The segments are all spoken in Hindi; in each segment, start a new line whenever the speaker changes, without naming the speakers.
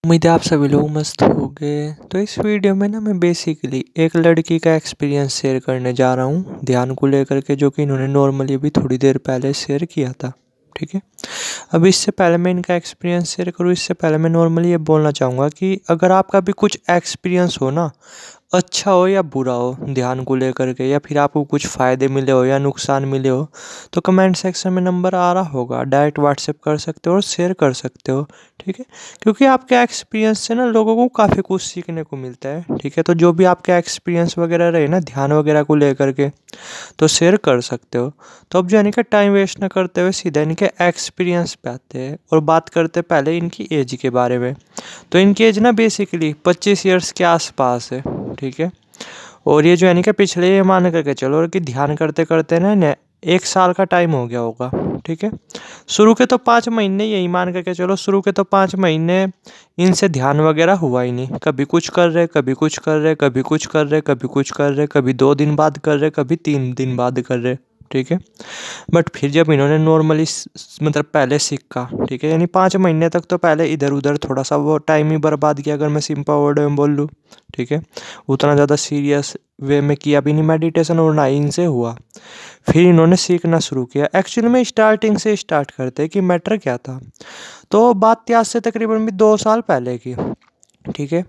उम्मीद है आप सभी लोग मस्त होंगे। तो इस वीडियो में ना मैं बेसिकली एक लड़की का एक्सपीरियंस शेयर करने जा रहा हूँ ध्यान को लेकर के, जो कि इन्होंने नॉर्मली अभी थोड़ी देर पहले शेयर किया था। ठीक है। अब इससे पहले मैं इनका एक्सपीरियंस शेयर करूँ, इससे पहले मैं नॉर्मली ये बोलना चाहूँगा कि अगर आपका भी कुछ एक्सपीरियंस हो ना, अच्छा हो या बुरा हो ध्यान को लेकर के, या फिर आपको कुछ फ़ायदे मिले हो या नुकसान मिले हो, तो कमेंट सेक्शन में नंबर आ रहा होगा, डायरेक्ट व्हाट्सएप कर सकते हो और शेयर कर सकते हो। ठीक है। क्योंकि आपके एक्सपीरियंस से ना लोगों को काफ़ी कुछ सीखने को मिलता है। ठीक है। तो जो भी आपके एक्सपीरियंस वगैरह रहे ना ध्यान वगैरह को लेकर के, तो शेयर कर सकते हो। तो अब जो यानी कि टाइम वेस्ट ना करते हुए सीधा इनके एक्सपीरियंस पे आते हैं और बात करते पहले इनकी एज के बारे में। तो इनकी एज ना बेसिकली 25 ईयर्स के आसपास है। ठीक है। और ये जो यानी कि पिछले ये मान करके चलो कि ध्यान करते करते ना 1 साल का टाइम हो गया होगा। ठीक है। शुरू के तो 5 महीने, यही मान करके चलो शुरू के तो 5 महीने इनसे ध्यान वगैरह हुआ ही नहीं। कभी कुछ कर रहे, कभी कुछ कर रहे, कभी कुछ कर रहे, कभी कुछ कर रहे, कभी 2 दिन बाद कर रहे, कभी 3 दिन बाद कर रहे। ठीक है। बट फिर जब इन्होंने नॉर्मली मतलब पहले सीखा, ठीक है, यानी 5 महीने तक तो पहले इधर उधर थोड़ा सा वो टाइम ही बर्बाद किया, अगर मैं सिंपल वर्ड में बोल लूँ। ठीक है। उतना ज़्यादा सीरियस वे में किया भी नहीं मेडिटेशन, और ना ही इनसे हुआ। फिर इन्होंने सीखना शुरू किया। एक्चुअली में स्टार्टिंग से स्टार्ट करते कि मैटर क्या था। तो बात थी आज से तकरीबन भी 2 साल पहले की। ठीक है।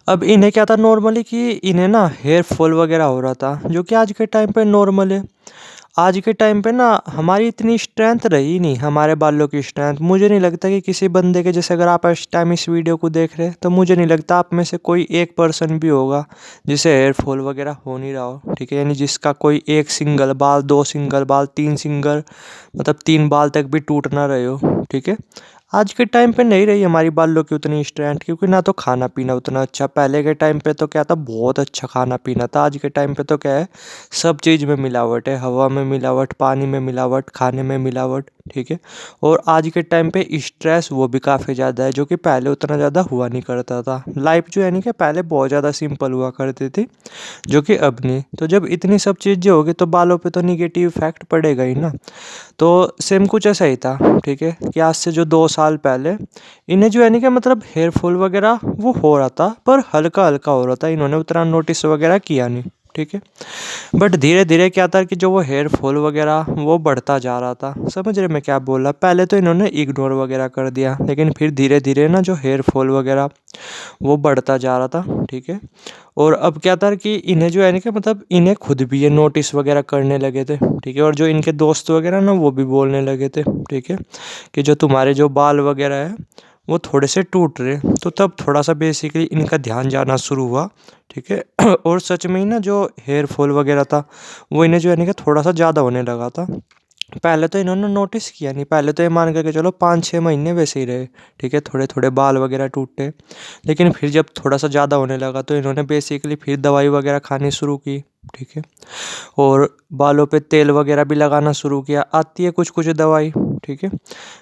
अब इन्हें क्या था नॉर्मली कि इन्हें ना हेयर फॉल वगैरह हो रहा था, जो कि आज के टाइम पे नॉर्मल है। आज के टाइम पे ना हमारी इतनी स्ट्रेंथ रही नहीं, हमारे बालों की स्ट्रेंथ। मुझे नहीं लगता कि किसी बंदे के, जैसे अगर आप इस टाइम इस वीडियो को देख रहे हैं, तो मुझे नहीं लगता आप में से कोई एक पर्सन भी होगा जिसे हेयर फॉल वगैरह हो नहीं रहा हो। ठीक है। यानी जिसका कोई एक सिंगल बाल, 2 सिंगल बाल, 3 सिंगल, मतलब 3 बाल तक भी टूट ना रहे हो। ठीक है। आज के टाइम पे नहीं रही हमारी बालों की उतनी स्ट्रेंथ, क्योंकि ना तो खाना पीना उतना अच्छा। पहले के टाइम पे तो क्या था, बहुत अच्छा खाना पीना था। आज के टाइम पे तो क्या है, सब चीज़ में मिलावट है, हवा में मिलावट, पानी में मिलावट, खाने में मिलावट। ठीक है। और आज के टाइम पे स्ट्रेस वो भी काफ़ी ज़्यादा है, जो कि पहले उतना ज़्यादा हुआ नहीं करता था। लाइफ जो है नहीं कि पहले बहुत ज़्यादा सिंपल हुआ करती थी, जो कि अब नहीं। तो जब इतनी सब चीज़ें होगी तो बालों पे तो निगेटिव इफेक्ट पड़ेगा ही ना। तो सेम कुछ ऐसा ही था। ठीक है। कि आज से जो 2 साल पहले इन्हें जो है नहीं कि मतलब हेयर फॉल वगैरह वो हो रहा था, पर हल्का हल्का हो रहा था, इन्होंने उतना नोटिस वगैरह किया नहीं। ठीक है। बट धीरे धीरे क्या था कि जो वो हेयर फॉल वगैरह वो बढ़ता जा रहा था। समझ रहे मैं क्या बोल रहा। पहले तो इन्होंने इग्नोर वगैरह कर दिया, लेकिन फिर धीरे धीरे ना जो हेयर फॉल वगैरह वो बढ़ता जा रहा था। ठीक है। और अब क्या था कि इन्हें जो है ना कि मतलब इन्हें खुद भी ये नोटिस वगैरह करने लगे थे। ठीक है। और जो इनके दोस्त वगैरह ना वो भी बोलने लगे थे। ठीक है। कि जो तुम्हारे जो बाल वगैरह है वो थोड़े से टूट रहे। तो तब थोड़ा सा बेसिकली इनका ध्यान जाना शुरू हुआ। ठीक है। और सच में ही ना जो हेयर फॉल वगैरह था वो इन्हें जो है ना कि थोड़ा सा ज़्यादा होने लगा था। पहले तो इन्होंने नोटिस किया नहीं, पहले तो ये मान करके चलो 5-6 महीने वैसे ही रहे। ठीक है। थोड़े थोड़े बाल वगैरह टूटे। लेकिन फिर जब थोड़ा सा ज़्यादा होने लगा तो इन्होंने बेसिकली फिर दवाई वगैरह खानी शुरू की। ठीक है। और बालों पे तेल वगैरह भी लगाना शुरू किया। आती है कुछ कुछ दवाई। ठीक है।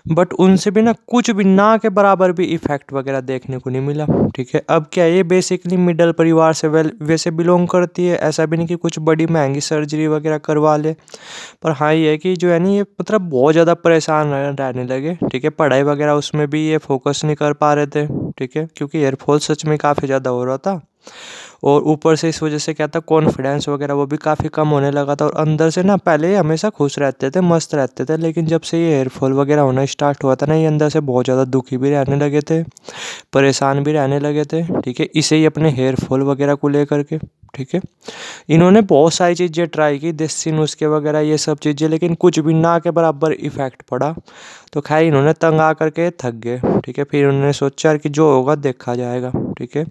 बट उनसे भी ना कुछ भी ना के बराबर भी इफ़ेक्ट वगैरह देखने को नहीं मिला। ठीक है। अब क्या ये बेसिकली मिडल परिवार से वैसे बिलोंग करती है। ऐसा भी नहीं कि कुछ बड़ी महंगी सर्जरी वगैरह करवा ले। पर हाँ ये है कि जो है ना ये मतलब बहुत ज़्यादा परेशान रहने लगे। ठीक है। पढ़ाई वगैरह उसमें भी ये फोकस नहीं कर पा रहे थे। ठीक है। क्योंकि एयरफॉल सच में काफ़ी ज़्यादा हो रहा था। और ऊपर से इस वजह से क्या था, कॉन्फिडेंस वगैरह वो भी काफ़ी कम होने लगा था। और अंदर से ना पहले ये हमेशा खुश रहते थे, मस्त रहते थे, लेकिन जब से ये हेयरफॉल वगैरह होना स्टार्ट हुआ था ना, ये अंदर से बहुत ज़्यादा दुखी भी रहने लगे थे, परेशान भी रहने लगे थे। ठीक है। इसे ही अपने हेयरफॉल वगैरह को लेकर के। ठीक है। इन्होंने बहुत सारी चीज़ें ट्राई की, देसी नुस्खे वगैरह ये सब चीज़ें, लेकिन कुछ भी ना के बराबर इफ़ेक्ट पड़ा। तो खैर इन्होंने तंग आ करके थक गए। ठीक है। फिर उन्होंने सोचा कि जो होगा देखा जाएगा। ठीक है।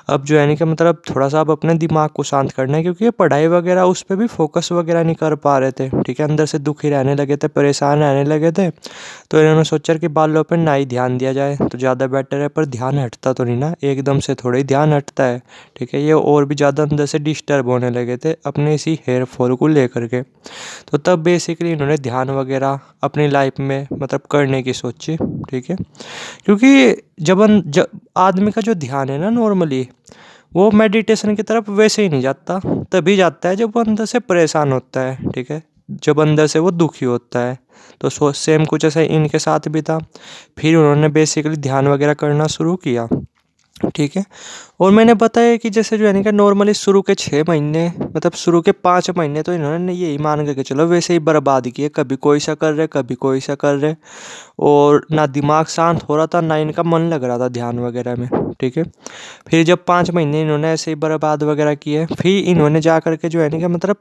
अब जो है नहीं कि मतलब थोड़ा सा अब अपने दिमाग को शांत करना है, क्योंकि ये पढ़ाई वगैरह उस पर भी फोकस वगैरह नहीं कर पा रहे थे। ठीक है। अंदर से दुखी रहने लगे थे, परेशान रहने लगे थे। तो इन्होंने सोचा कि बालों पर ना ही ध्यान दिया जाए तो ज़्यादा बेटर है। पर ध्यान हटता तो नहीं ना, एकदम से थोड़ा ही ध्यान हटता है। ठीक है। ये और भी ज़्यादा अंदर से डिस्टर्ब होने लगे थे अपने इसी हेयर फॉल को लेकर के। तो तब बेसिकली इन्होंने ध्यान वगैरह अपनी लाइफ में मतलब करने की सोची। ठीक है। क्योंकि जब आदमी का जो ध्यान है ना नॉर्मली वो मेडिटेशन की तरफ वैसे ही नहीं जाता, तभी जाता है जब वो अंदर से परेशान होता है। ठीक है। जब अंदर से वो दुखी होता है। तो सेम कुछ ऐसा इनके साथ भी था। फिर उन्होंने बेसिकली ध्यान वगैरह करना शुरू किया। ठीक है। और मैंने बताया कि जैसे जो है ना नॉर्मली शुरू के 6 महीने, मतलब शुरू के 5 महीने तो इन्होंने यही मान के चलो वैसे ही बर्बाद किए, कभी कोई सा कर रहे कभी कोई सा कर रहे, और ना दिमाग शांत हो रहा था ना इनका मन लग रहा था ध्यान वगैरह में। ठीक है। फिर जब 5 महीने इन्होंने ऐसे ही बर्बाद वगैरह किए, फिर इन्होंने जा करके जो है ना मतलब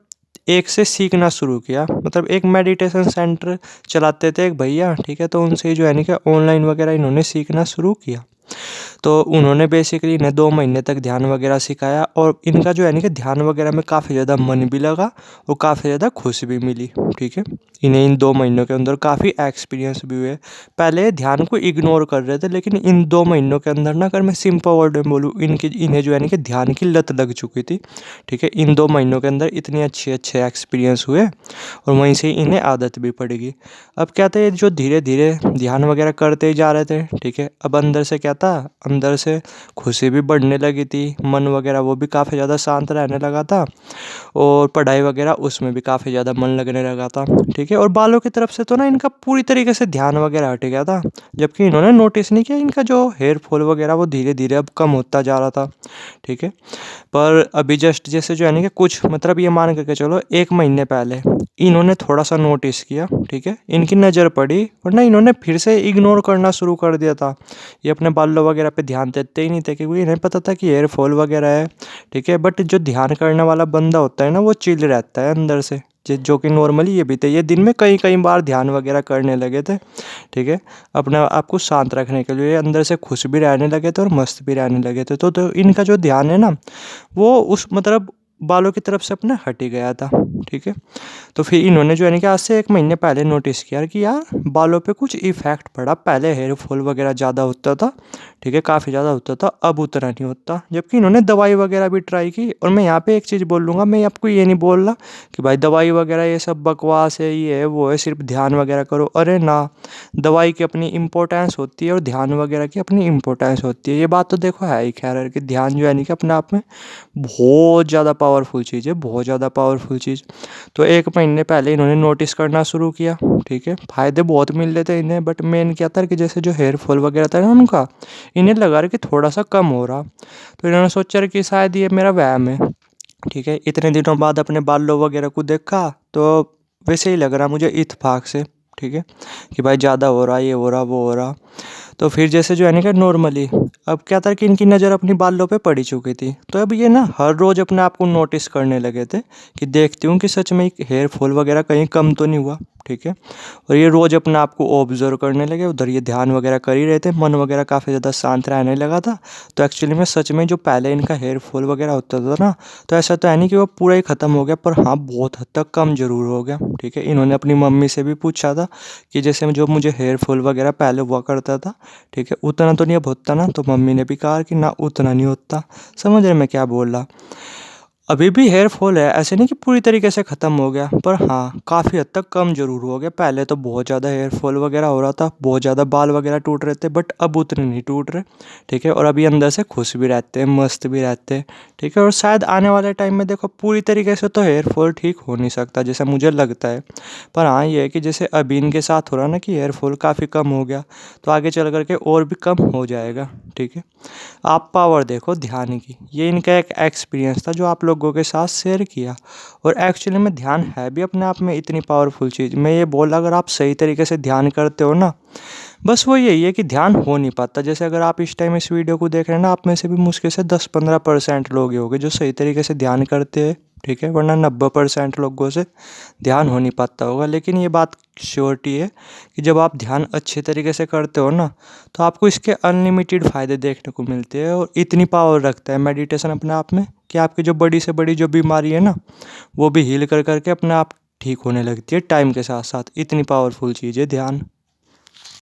एक से सीखना शुरू किया। मतलब एक मेडिटेशन सेंटर चलाते थे एक भैया, ठीक है, तो उनसे जो है ना कि ऑनलाइन वगैरह इन्होंने सीखना शुरू किया। तो उन्होंने बेसिकली इन्हें 2 महीने तक ध्यान वगैरह सिखाया, और इनका जो है ना कि ध्यान वगैरह में काफ़ी ज़्यादा मन भी लगा और काफ़ी ज़्यादा खुशी भी मिली। ठीक है। इन्हें इन 2 महीनों के अंदर काफ़ी एक्सपीरियंस भी हुए। पहले ध्यान को इग्नोर कर रहे थे, लेकिन इन 2 महीनों के अंदर ना, अगर मैं सिंपल वर्ड में बोलूँ, इन्हें जो है ना कि ध्यान की लत लग चुकी थी। ठीक है। इन 2 महीनों के अंदर इतने अच्छे अच्छे एक्सपीरियंस हुए, और वहीं से इन्हें आदत भी पड़ गई। अब क्या था, ये जो धीरे धीरे ध्यान वगैरह करते ही जा रहे थे, ठीक है, अब अंदर से क्या था, अंदर से खुशी भी बढ़ने लगी थी, मन वगैरह वो भी काफ़ी ज़्यादा शांत रहने लगा था, और पढ़ाई वगैरह उसमें भी काफ़ी ज़्यादा मन लगने लगा था। ठीक है। और बालों की तरफ से तो ना इनका पूरी तरीके से ध्यान वगैरह हट गया था, जबकि इन्होंने नोटिस नहीं किया इनका जो हेयर फॉल वगैरह वो धीरे धीरे अब कम होता जा रहा था। ठीक है। पर अभी जस्ट जैसे जो है ना कि कुछ मतलब ये मान करके चलो 1 महीने पहले इन्होंने थोड़ा सा नोटिस किया। ठीक है। इनकी नज़र पड़ी, और ना इन्होंने फिर से इग्नोर करना शुरू कर दिया था। ये अपने बालों वगैरह पे ध्यान देते ही नहीं थे, क्योंकि इन्हें पता था कि हेयर फॉल वगैरह है। ठीक है। बट जो ध्यान करने वाला बंदा होता है ना, वो चिल रहता है अंदर से, जो कि नॉर्मली ये भी थे, ये दिन में कई कई बार ध्यान वगैरह करने लगे थे। ठीक है। अपने आप को शांत रखने के लिए अंदर से खुश भी रहने लगे थे और मस्त भी रहने लगे थे। तो इनका जो ध्यान है ना, वो उस मतलब बालों की तरफ से अपने हट ही गया था। ठीक है। तो फिर इन्होंने जो है ना कि आज से 1 महीने पहले नोटिस किया कि यार बालों पे कुछ इफ़ेक्ट पड़ा। पहले हेयर फॉल वगैरह ज़्यादा होता था, ठीक है, काफ़ी ज़्यादा होता था, अब उतना नहीं होता। जबकि इन्होंने दवाई वगैरह भी ट्राई की। और मैं यहाँ पे एक चीज़ बोल लूँगा, मैं आपको ये नहीं बोल रहा कि भाई दवाई वगैरह ये सब बकवास है, ये है वो है, सिर्फ ध्यान वगैरह करो। अरे ना, दवाई की अपनी इम्पोर्टेंस होती है और ध्यान वगैरह की अपनी इम्पोर्टेंस होती है। ये बात तो देखो है ही खैर, कि ध्यान जो है नहीं कि अपने आप में बहुत ज़्यादा पावरफुल चीज़ है, बहुत ज़्यादा पावरफुल चीज़। तो 1 महीने पहले इन्होंने नोटिस करना शुरू किया। ठीक है। फ़ायदे बहुत मिल रहे थे इन्हें, बट मेन क्या था कि जैसे जो हेयर फॉल वगैरह था ना उनका, इन्हें लगा रहा कि थोड़ा सा कम हो रहा। तो इन्होंने सोचा कि शायद ये मेरा वहम है। ठीक है। इतने दिनों बाद अपने बालों वगैरह को देखा, तो वैसे ही लग रहा मुझे इत्तेफाक से। ठीक है। कि भाई ज़्यादा हो रहा, ये हो रहा, वो हो रहा। तो फिर जैसे जो है ना कि नॉर्मली अब क्या था कि इनकी नज़र अपनी बालों पे पड़ी चुकी थी। तो अब ये ना हर रोज़ अपने आप को नोटिस करने लगे थे कि देखती हूँ कि सच में हेयर फॉल वगैरह कहीं कम तो नहीं हुआ। ठीक है। और ये रोज़ अपने आप को ऑब्जर्व करने लगे, उधर ये ध्यान वगैरह कर ही रहे थे, मन वगैरह काफ़ी ज़्यादा शांत रहने लगा था। तो एक्चुअली में सच में जो पहले इनका हेयर फॉल वगैरह होता था ना, तो ऐसा तो है नहीं कि वो पूरा ही ख़त्म हो गया, पर हाँ बहुत हद तक कम ज़रूर हो गया। ठीक है। इन्होंने अपनी मम्मी से भी पूछा था कि जैसे जो मुझे हेयर फॉल वगैरह पहले हुआ करता था, ठीक है, उतना तो नहीं अब होता ना। तो मम्मी ने भी कहा कि ना उतना नहीं होता। समझ रहे मैं क्या बोल रहा। अभी भी हेयर फॉल है, ऐसे नहीं कि पूरी तरीके से ख़त्म हो गया, पर हाँ काफ़ी हद तक कम ज़रूर हो गया। पहले तो बहुत ज़्यादा हेयर फॉल वगैरह हो रहा था, बहुत ज़्यादा बाल वगैरह टूट रहे थे, बट अब उतने नहीं टूट रहे। ठीक है। और अभी अंदर से खुश भी रहते हैं, मस्त भी रहते हैं। ठीक है। और शायद आने वाले टाइम में देखो पूरी तरीके से तो हेयर फॉल ठीक हो नहीं सकता जैसा मुझे लगता है, पर हाँ ये है कि जैसे अभी इनके साथ हो रहा ना कि हेयर फॉल काफ़ी कम हो गया, तो आगे चल करके और भी कम हो जाएगा। ठीक है। आप पावर देखो ध्यान की, ये इनका एक एक्सपीरियंस था जो आप लोगों के साथ शेयर किया। और एक्चुअली में ध्यान है भी अपने आप में इतनी पावरफुल चीज़। मैं ये बोला, अगर आप सही तरीके से ध्यान करते हो ना, बस वो यही है कि ध्यान हो नहीं पाता। जैसे अगर आप इस टाइम इस वीडियो को देख रहे हैं ना, आप में से भी मुश्किल से 10-15% लोग ही होंगे जो सही तरीके से ध्यान करते हैं। ठीक है। वरना 90% लोगों से ध्यान हो नहीं पाता होगा। लेकिन ये बात श्योरिटी है कि जब आप ध्यान अच्छे तरीके से करते हो ना, तो आपको इसके अनलिमिटेड फ़ायदे देखने को मिलते हैं। और इतनी पावर रखता है मेडिटेशन अपने आप में कि आपकी जो बड़ी से बड़ी जो बीमारी है ना, वो भी हील कर करके अपने आप ठीक होने लगती है टाइम के साथ साथ। इतनी पावरफुल चीज़ है ध्यान।